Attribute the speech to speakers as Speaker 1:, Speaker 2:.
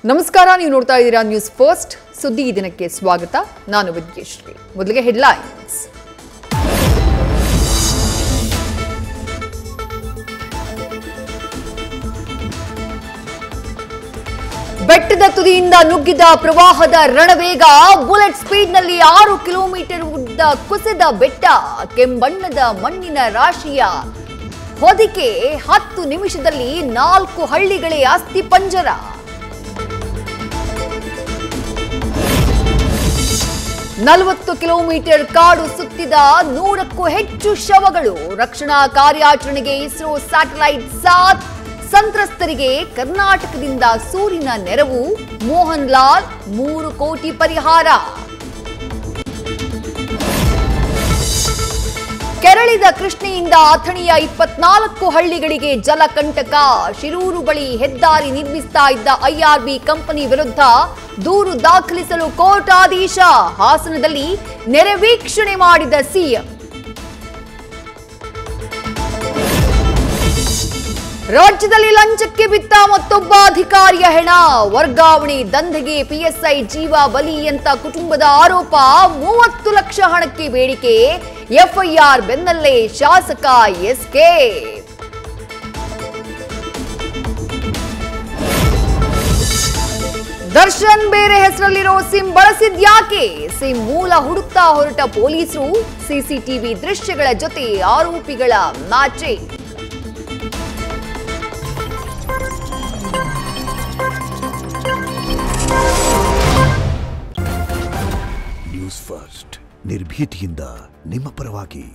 Speaker 1: ನಮಸ್ಕಾರ, ನೀವು ನೋಡ್ತಾ ಇದ್ದೀರಾ ನ್ಯೂಸ್ ಫಸ್ಟ್. ಸುದ್ದಿ ದಿನಕ್ಕೆ ಸ್ವಾಗತ. ನಾನು ವಿದ್ಯಶ್ರೀ. ಮೊದಲಿಗೆ ಹೆಡ್ಲೈನ್ಸ್. ಬೆಟ್ಟದ ತುದಿಯಿಂದ ನುಗ್ಗಿದ ಪ್ರವಾಹದ ರಣವೇಗ, ಬುಲೆಟ್ ಸ್ಪೀಡ್ನಲ್ಲಿ 6 ಕಿಲೋಮೀಟರ್ ಉದ್ದ ಕುಸಿದ ಬೆಟ್ಟ, ಕೆಂಬಣ್ಣದ ಮಣ್ಣಿನ ರಾಶಿಯ ಹೊದಿಕೆ, 10 ನಿಮಿಷದಲ್ಲಿ 4 ಹಳ್ಳಿಗಳೇ ಅಸ್ಥಿಪಂಜರ. ನಲವತ್ತು ಕಿಲೋಮೀಟರ್ ಕಾಡು ಸುತ್ತಿದ 100ಕ್ಕೂ ಹೆಚ್ಚು ಶವಗಳು. ರಕ್ಷಣಾ ಕಾರ್ಯಾಚರಣೆಗೆ ಇಸ್ರೋ ಸ್ಯಾಟಲೈಟ್ ಸಾಥ್. ಸಂತ್ರಸ್ತರಿಗೆ ಕರ್ನಾಟಕದಿಂದ ಸೂರಿನ ನೆರವು. ಮೋಹನ್ ಲಾಲ್ 3 ಕೋಟಿ ಪರಿಹಾರ. ಕೆರಳಿದ ಕೃಷ್ಣೆಯಿಂದ ಅಥಣಿಯ 24 ಹಳ್ಳಿಗಳಿಗೆ ಜಲಕಂಟಕ. ಶಿರೂರು ಬಳಿ ಹೆದ್ದಾರಿ ನಿರ್ಮಿಸ್ತಾ ಇದ್ದ ಐಆರ್ಬಿ ಕಂಪನಿ ವಿರುದ್ಧ ದೂರು ದಾಖಲಿಸಲು ಕೋರ್ಟ್ ಆದೇಶ. ಹಾಸನದಲ್ಲಿ ನೆರೆ ವೀಕ್ಷಣೆ ಮಾಡಿದ ಸಿಎಂ. ರಾಜ್ಯದಲ್ಲಿ ಲಂಚಕ್ಕೆ ಬಿತ್ತ ಮತ್ತೊಬ್ಬ ಅಧಿಕಾರಿಯ ಹೆಣ. ವರ್ಗಾವಣೆ ದಂಧೆಗೆ ಪಿಎಸ್ಐ ಜೀವ ಬಲಿ ಅಂತ ಕುಟುಂಬದ ಆರೋಪ. 30 ಲಕ್ಷ ಹಣಕ್ಕೆ ಬೇಡಿಕೆ. ಎಫ್ಐಆರ್ ಬೆನ್ನಲ್ಲೇ ಶಾಸಕ ಎಸ್ಕೇಪ್. ದರ್ಶನ್ ಬೇರೆ ಹೆಸರಲ್ಲಿರೋ ಸಿಮ್ ಬಳಸಿದ್ಯಾಕೆ? ಸಿಮ್ ಮೂಲ ಹುಡುಕ್ತಾ ಹೊರಟ ಪೊಲೀಸರು. ಸಿಸಿಟಿವಿ ದೃಶ್ಯಗಳ ಜೊತೆ ಆರೋಪಿಗಳ ಮ್ಯಾಚಿಂಗ್.
Speaker 2: ನ್ಯೂಸ್ ಫಸ್ಟ್, ನಿರ್ಭೀತಿಯಿಂದ ನಿಮ್ಮ ಪರವಾಗಿ.